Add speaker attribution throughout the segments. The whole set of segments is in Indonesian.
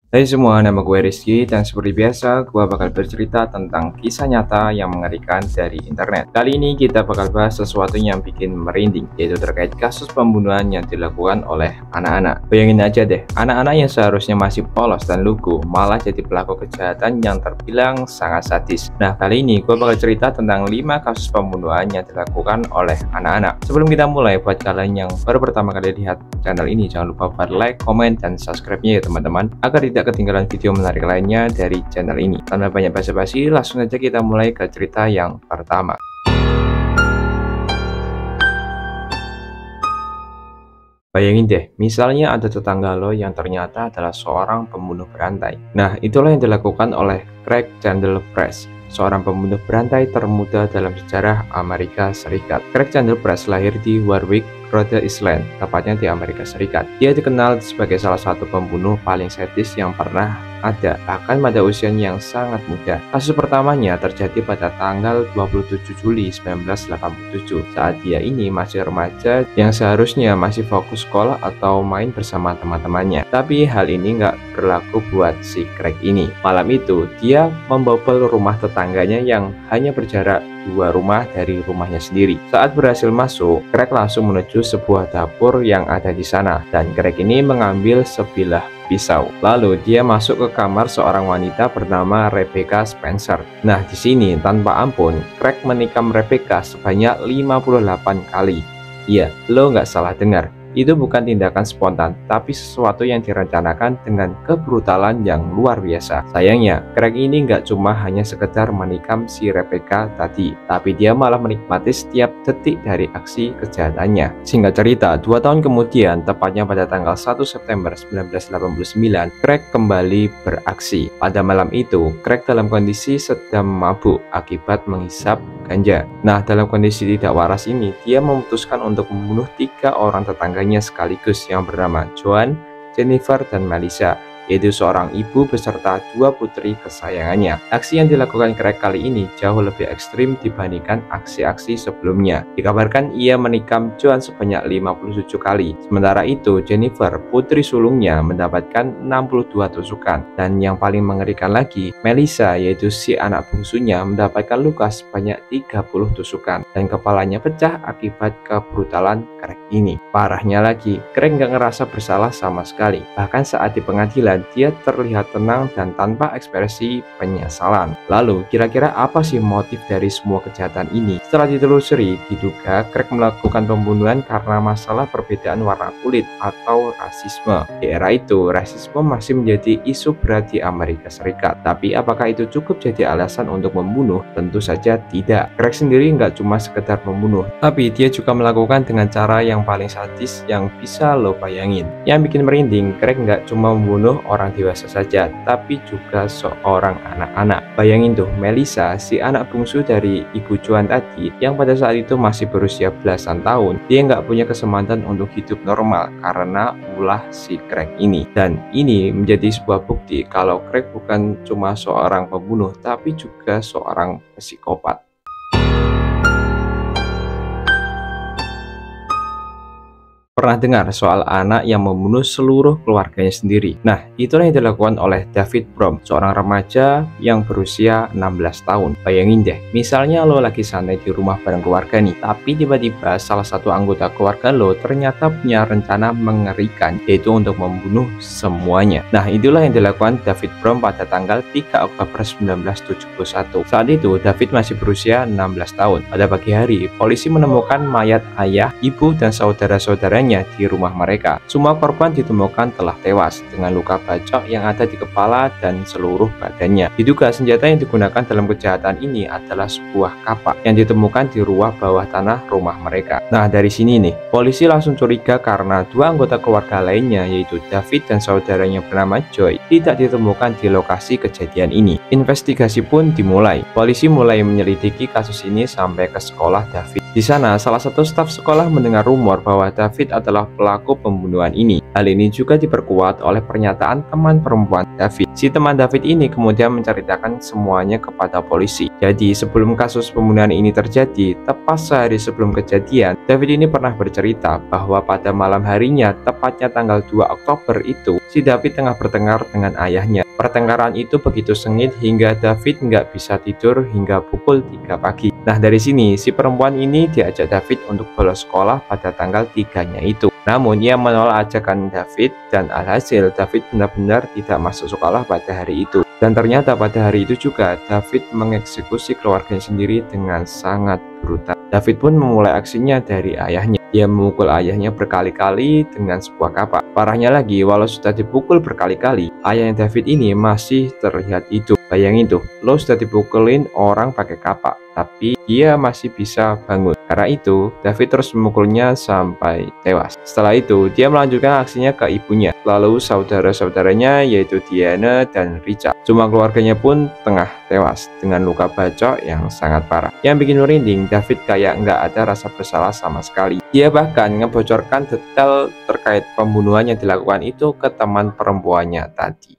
Speaker 1: Hai semua, nama gue Rizky dan seperti biasa gue bakal bercerita tentang kisah nyata yang mengerikan dari internet. Kali ini kita bakal bahas sesuatu yang bikin merinding, yaitu terkait kasus pembunuhan yang dilakukan oleh anak-anak. Bayangin aja deh, anak-anak yang seharusnya masih polos dan lugu malah jadi pelaku kejahatan yang terbilang sangat sadis. Nah, kali ini gue bakal cerita tentang 5 kasus pembunuhan yang dilakukan oleh anak-anak. Sebelum kita mulai, buat kalian yang baru pertama kali lihat channel ini, jangan lupa buat like, komen, dan subscribe-nya ya teman-teman, agar tidak ketinggalan video menarik lainnya dari channel ini. Tanpa banyak basa-basi, langsung saja kita mulai ke cerita yang pertama. Bayangin deh, misalnya ada tetangga lo yang ternyata adalah seorang pembunuh berantai. Nah, itulah yang dilakukan oleh Craig Chandelpress, seorang pembunuh berantai termuda dalam sejarah Amerika Serikat. Craig Chandelpress lahir di Warwick, Rhode Island, tepatnya di Amerika Serikat. Dia dikenal sebagai salah satu pembunuh paling sadis yang pernah ada, bahkan pada usianya yang sangat muda. Kasus pertamanya terjadi pada tanggal 27 Juli 1987, saat dia ini masih remaja yang seharusnya masih fokus sekolah atau main bersama teman-temannya. Tapi hal ini nggak berlaku buat si Craig ini. Malam itu, dia membobol rumah tetangganya yang hanya berjarak 2 rumah dari rumahnya sendiri. Saat berhasil masuk, Craig langsung menuju sebuah dapur yang ada di sana, dan Craig ini mengambil sebilah pisau. Lalu dia masuk ke kamar seorang wanita bernama Rebecca Spencer. Nah, di sini tanpa ampun, Craig menikam Rebecca sebanyak 58 kali. Iya, lo nggak salah dengar. Itu bukan tindakan spontan, tapi sesuatu yang direncanakan dengan kebrutalan yang luar biasa. Sayangnya, Craig ini nggak cuma hanya sekedar menikam si Rebecca tadi, tapi dia malah menikmati setiap detik dari aksi kejahatannya. Singkat cerita, 2 tahun kemudian, tepatnya pada tanggal 1 September 1989, Craig kembali beraksi. Pada malam itu, Craig dalam kondisi sedang mabuk akibat menghisap ganja. Nah, dalam kondisi tidak waras ini, dia memutuskan untuk membunuh 3 orang tetangganya sekaligus yang bernama Joan, Jennifer, dan Melissa, yaitu seorang ibu beserta 2 putri kesayangannya. Aksi yang dilakukan Craig kali ini jauh lebih ekstrim dibandingkan aksi-aksi sebelumnya. Dikabarkan ia menikam Joan sebanyak 57 kali. Sementara itu, Jennifer, putri sulungnya, mendapatkan 62 tusukan. Dan yang paling mengerikan lagi, Melissa, yaitu si anak bungsunya, mendapatkan luka sebanyak 30 tusukan. Dan kepalanya pecah akibat kebrutalan Craig ini. Parahnya lagi, Craig nggak ngerasa bersalah sama sekali. Bahkan saat di pengadilan, dia terlihat tenang dan tanpa ekspresi penyesalan. Lalu, kira-kira apa sih motif dari semua kejahatan ini? Setelah ditelusuri, diduga Craig melakukan pembunuhan karena masalah perbedaan warna kulit atau rasisme. Di era itu, rasisme masih menjadi isu berat di Amerika Serikat. Tapi apakah itu cukup jadi alasan untuk membunuh? Tentu saja tidak. Craig sendiri nggak cuma sekedar membunuh, tapi dia juga melakukan dengan cara yang paling sadis yang bisa lo bayangin. Yang bikin merinding, Craig nggak cuma membunuh orang dewasa saja, tapi juga seorang anak-anak. Bayangin tuh, Melissa, si anak bungsu dari Ibu Joan tadi, yang pada saat itu masih berusia belasan tahun, dia nggak punya kesempatan untuk hidup normal karena ulah si Craig ini. Dan ini menjadi sebuah bukti kalau Craig bukan cuma seorang pembunuh, tapi juga seorang psikopat. Pernah dengar soal anak yang membunuh seluruh keluarganya sendiri? Nah, itulah yang dilakukan oleh David Brom, seorang remaja yang berusia 16 tahun. Bayangin deh, misalnya lo lagi santai di rumah bareng keluarga nih, tapi tiba-tiba salah satu anggota keluarga lo ternyata punya rencana mengerikan, yaitu untuk membunuh semuanya. Nah, itulah yang dilakukan David Brom pada tanggal 3 Oktober 1971. Saat itu, David masih berusia 16 tahun. Pada pagi hari, polisi menemukan mayat ayah, ibu, dan saudara-saudaranya di rumah mereka. Semua korban ditemukan telah tewas dengan luka bacok yang ada di kepala dan seluruh badannya. Diduga senjata yang digunakan dalam kejahatan ini adalah sebuah kapak yang ditemukan di ruang bawah tanah rumah mereka. Nah, dari sini nih, polisi langsung curiga karena 2 anggota keluarga lainnya, yaitu David dan saudaranya bernama Joy, tidak ditemukan di lokasi kejadian ini. Investigasi pun dimulai. Polisi mulai menyelidiki kasus ini sampai ke sekolah David. Di sana, salah satu staf sekolah mendengar rumor bahwa David adalah pelaku pembunuhan ini. Hal ini juga diperkuat oleh pernyataan teman perempuan David. Si teman David ini kemudian menceritakan semuanya kepada polisi. Jadi sebelum kasus pembunuhan ini terjadi, tepat sehari sebelum kejadian, David ini pernah bercerita bahwa pada malam harinya, tepatnya tanggal 2 Oktober itu, si David tengah bertengkar dengan ayahnya. Pertengkaran itu begitu sengit hingga David nggak bisa tidur hingga pukul 3 pagi. Nah, dari sini si perempuan ini diajak David untuk bolos sekolah pada tanggal 3-nya itu. Namun ia menolak ajakan David dan alhasil David benar-benar tidak masuk sekolah pada hari itu. Dan ternyata pada hari itu juga David mengeksekusi keluarganya sendiri dengan sangat brutal. David pun memulai aksinya dari ayahnya. Ia memukul ayahnya berkali-kali dengan sebuah kapak. Parahnya lagi, walau sudah dipukul berkali-kali, ayahnya David ini masih terlihat hidup. Bayangin tuh, lo sudah dipukulin orang pakai kapak, tapi dia masih bisa bangun. Karena itu, David terus memukulnya sampai tewas. Setelah itu, dia melanjutkan aksinya ke ibunya, lalu saudara-saudaranya yaitu Diana dan Richard. Semua keluarganya pun tengah tewas dengan luka bacok yang sangat parah. Yang bikin merinding, David kayak nggak ada rasa bersalah sama sekali. Dia bahkan ngebocorkan detail terkait pembunuhan yang dilakukan itu ke teman perempuannya tadi.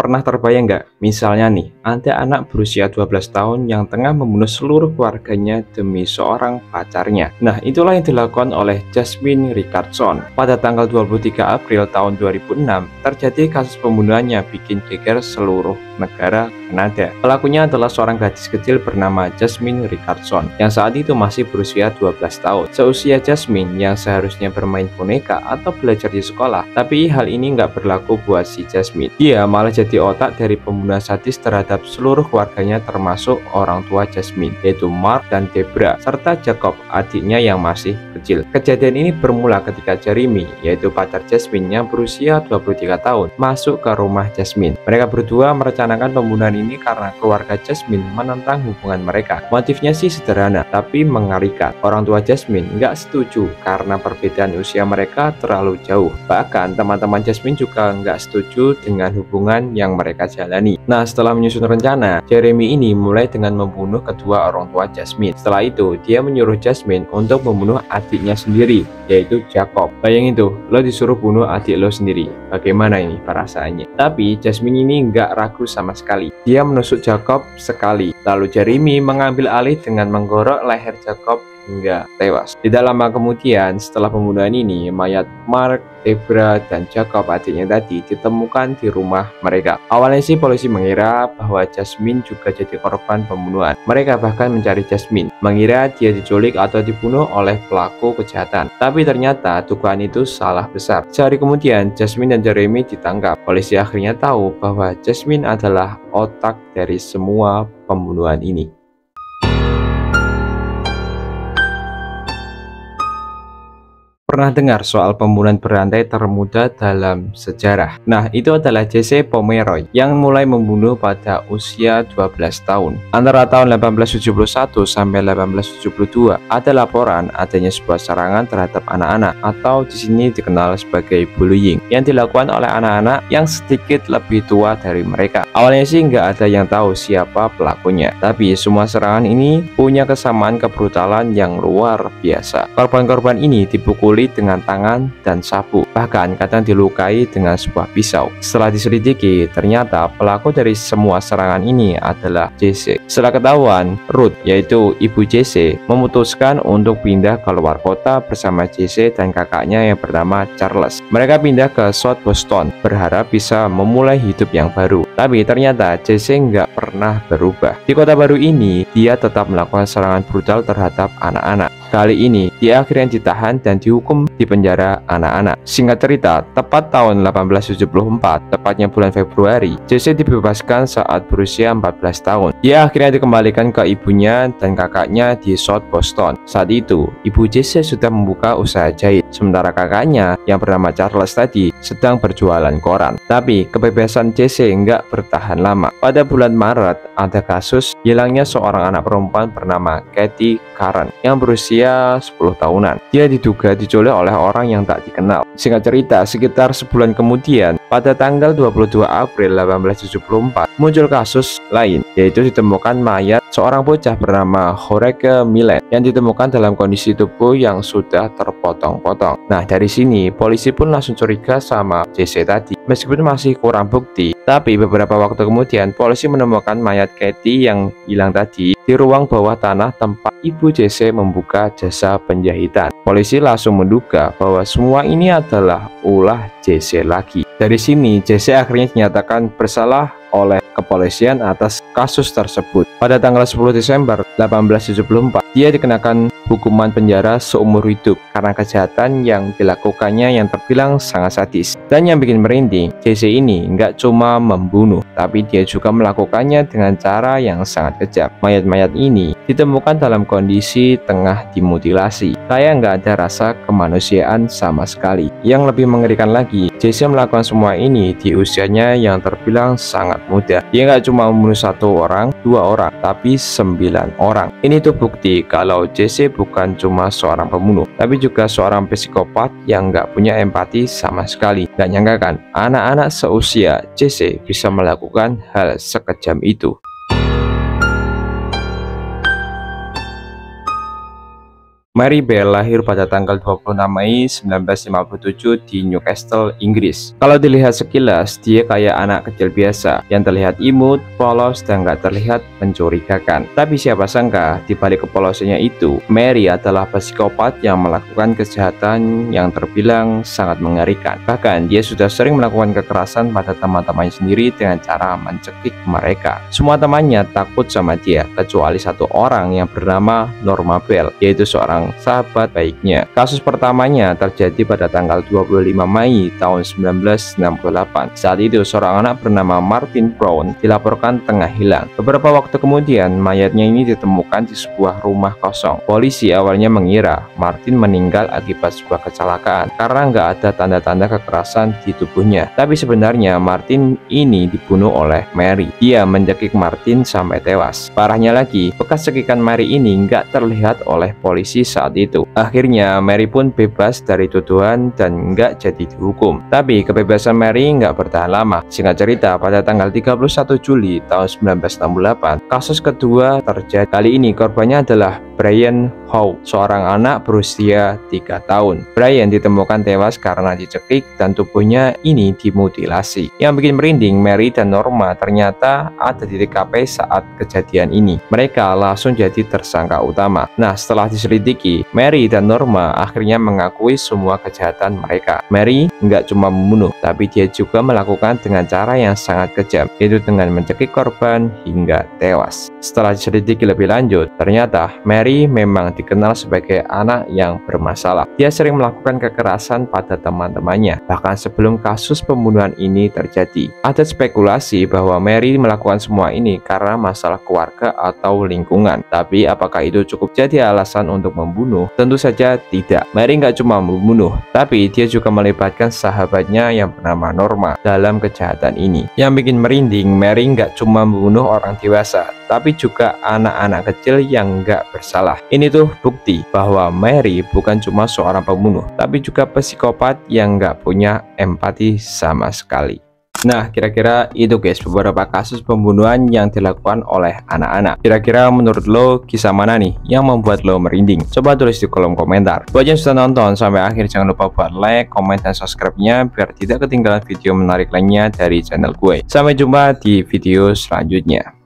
Speaker 1: Pernah terbayang nggak? Misalnya nih, ada anak berusia 12 tahun yang tengah membunuh seluruh keluarganya demi seorang pacarnya. Nah, itulah yang dilakukan oleh Jasmine Richardson. Pada tanggal 23 April tahun 2006, terjadi kasus pembunuhan yang bikin geger seluruh negara Kanada. Pelakunya adalah seorang gadis kecil bernama Jasmine Richardson, yang saat itu masih berusia 12 tahun. Seusia Jasmine yang seharusnya bermain boneka atau belajar di sekolah, tapi hal ini nggak berlaku buat si Jasmine. Dia malah jadi otak dari pembunuhan sadis terhadap seluruh keluarganya termasuk orang tua Jasmine, yaitu Mark dan Debra, serta Jacob, adiknya yang masih kecil. Kejadian ini bermula ketika Jeremy, yaitu pacar Jasmine yang berusia 23 tahun, masuk ke rumah Jasmine. Mereka berdua merencanakan pembunuhan ini karena keluarga Jasmine menentang hubungan mereka. Motifnya sih sederhana, tapi mengerikan. Orang tua Jasmine nggak setuju karena perbedaan usia mereka terlalu jauh. Bahkan teman-teman Jasmine juga nggak setuju dengan hubungan yang mereka jalani. Nah, setelah menyusun rencana, Jeremy ini mulai dengan membunuh kedua orang tua Jasmine. Setelah itu, dia menyuruh Jasmine untuk membunuh adiknya sendiri, yaitu Jacob. Bayangin tuh, lo disuruh bunuh adik lo sendiri. Bagaimana ini perasaannya? Tapi Jasmine ini nggak ragu sama sekali. Dia menusuk Jacob sekali. Lalu Jeremy mengambil alih dengan menggorok leher Jacob hingga tewas. Tidak lama kemudian, setelah pembunuhan ini, mayat Mark, Debra, dan Jacob adiknya tadi ditemukan di rumah mereka. Awalnya sih polisi mengira bahwa Jasmine juga jadi korban pembunuhan. Mereka bahkan mencari Jasmine, mengira dia diculik atau dibunuh oleh pelaku kejahatan. Tapi ternyata dugaan itu salah besar. Sehari kemudian, Jasmine dan Jeremy ditangkap. Polisi akhirnya tahu bahwa Jasmine adalah otak dari semua pembunuhan ini. Pernah dengar soal pembunuhan berantai termuda dalam sejarah? Nah, itu adalah Jesse Pomeroy yang mulai membunuh pada usia 12 tahun. Antara tahun 1871 sampai 1872, ada laporan adanya sebuah serangan terhadap anak-anak atau di sini dikenal sebagai bullying yang dilakukan oleh anak-anak yang sedikit lebih tua dari mereka. Awalnya sih nggak ada yang tahu siapa pelakunya, tapi semua serangan ini punya kesamaan kebrutalan yang luar biasa. Korban-korban ini dipukuli dengan tangan dan sapu, bahkan kadang dilukai dengan sebuah pisau. Setelah diselidiki, ternyata pelaku dari semua serangan ini adalah Jesse. Setelah ketahuan, Ruth, yaitu ibu Jesse, memutuskan untuk pindah ke luar kota bersama Jesse dan kakaknya yang bernama Charles. Mereka pindah ke South Boston, berharap bisa memulai hidup yang baru. Tapi ternyata Jesse nggak pernah berubah. Di kota baru ini, dia tetap melakukan serangan brutal terhadap anak-anak. Kali ini, dia akhirnya ditahan dan dihukum di penjara anak-anak. Singkat cerita, tepat tahun 1874, tepatnya bulan Februari, Jesse dibebaskan saat berusia 14 tahun. Dia akhirnya dikembalikan ke ibunya dan kakaknya di South Boston. Saat itu, ibu Jesse sudah membuka usaha jahit, sementara kakaknya yang bernama Charles tadi sedang berjualan koran. Tapi kebebasan Jesse nggak bertahan lama. Pada bulan Maret, ada kasus hilangnya seorang anak perempuan bernama Kathy Karen yang berusia berusia 10 tahunan. Dia diduga diculik oleh orang yang tak dikenal. Singkat cerita, sekitar sebulan kemudian, pada tanggal 22 April 1874, muncul kasus lain, yaitu ditemukan mayat seorang bocah bernama Jorge Millet yang ditemukan dalam kondisi tubuh yang sudah terpotong-potong. Nah, dari sini polisi pun langsung curiga sama JC tadi. Meskipun masih kurang bukti, tapi beberapa waktu kemudian polisi menemukan mayat Katie yang hilang tadi di ruang bawah tanah tempat ibu JC membuka jasa penjahitan. Polisi langsung menduga bahwa semua ini adalah ulah JC lagi. Dari sini JC akhirnya dinyatakan bersalah oleh kepolisian atas kasus tersebut. Pada tanggal 10 Desember 1874, dia dikenakan hukuman penjara seumur hidup karena kejahatan yang dilakukannya yang terbilang sangat sadis. Dan yang bikin merinding, JC ini nggak cuma membunuh, tapi dia juga melakukannya dengan cara yang sangat kejam. Mayat-mayat ini ditemukan dalam kondisi tengah dimutilasi. Kayak nggak ada rasa kemanusiaan sama sekali. Yang lebih mengerikan lagi, JC melakukan semua ini di usianya yang terbilang sangat muda. Dia nggak cuma membunuh 1 orang, 2 orang, tapi 9 orang. Ini tuh bukti kalau JC bukan cuma seorang pembunuh, tapi juga seorang psikopat yang nggak punya empati sama sekali. Gak nyangka kan, anak-anak seusia JC bisa melakukan hal sekejam itu. Mary Bell lahir pada tanggal 26 Mei 1957 di Newcastle, Inggris. Kalau dilihat sekilas, dia kayak anak kecil biasa yang terlihat imut, polos, dan gak terlihat mencurigakan. Tapi siapa sangka, di balik kepolosannya itu, Mary adalah psikopat yang melakukan kejahatan yang terbilang sangat mengerikan. Bahkan, dia sudah sering melakukan kekerasan pada teman-temannya sendiri dengan cara mencekik mereka. Semua temannya takut sama dia, kecuali 1 orang yang bernama Norma Bell, yaitu seorang sahabat baiknya. Kasus pertamanya terjadi pada tanggal 25 Mei tahun 1968. Saat itu seorang anak bernama Martin Brown dilaporkan tengah hilang. Beberapa waktu kemudian mayatnya ini ditemukan di sebuah rumah kosong. Polisi awalnya mengira Martin meninggal akibat sebuah kecelakaan karena nggak ada tanda-tanda kekerasan di tubuhnya. Tapi sebenarnya Martin ini dibunuh oleh Mary. Dia mencekik Martin sampai tewas. Parahnya lagi, bekas cekikan Mary ini nggak terlihat oleh polisi saat itu. Akhirnya Mary pun bebas dari tuduhan dan nggak jadi dihukum. Tapi kebebasan Mary nggak bertahan lama. Singkat cerita, pada tanggal 31 Juli tahun 1968, kasus kedua terjadi. Kali ini korbannya adalah Brian Howe, seorang anak berusia 3 tahun. Brian ditemukan tewas karena dicekik dan tubuhnya ini dimutilasi. Yang bikin merinding, Mary dan Norma ternyata ada di TKP saat kejadian ini. Mereka langsung jadi tersangka utama. Nah, setelah diselidiki, Mary dan Norma akhirnya mengakui semua kejahatan mereka. Mary nggak cuma membunuh, tapi dia juga melakukan dengan cara yang sangat kejam, yaitu dengan mencekik korban hingga tewas. Setelah diselidiki lebih lanjut, ternyata Mary memang dikenal sebagai anak yang bermasalah. Dia sering melakukan kekerasan pada teman-temannya, bahkan sebelum kasus pembunuhan ini terjadi. Ada spekulasi bahwa Mary melakukan semua ini karena masalah keluarga atau lingkungan. Tapi apakah itu cukup jadi alasan untuk membunuh? Tentu saja tidak. Mary nggak cuma membunuh, tapi dia juga melibatkan sahabatnya yang bernama Norma dalam kejahatan ini. Yang bikin merinding, Mary nggak cuma membunuh orang dewasa, tapi juga anak-anak kecil yang nggak bersalah. Ini tuh bukti bahwa Mary bukan cuma seorang pembunuh, tapi juga psikopat yang nggak punya empati sama sekali. Nah, kira-kira itu guys beberapa kasus pembunuhan yang dilakukan oleh anak-anak. Kira-kira menurut lo kisah mana nih yang membuat lo merinding? Coba tulis di kolom komentar. Buat yang sudah nonton sampai akhir, jangan lupa buat like, komen, dan subscribe-nya biar tidak ketinggalan video menarik lainnya dari channel gue. Sampai jumpa di video selanjutnya.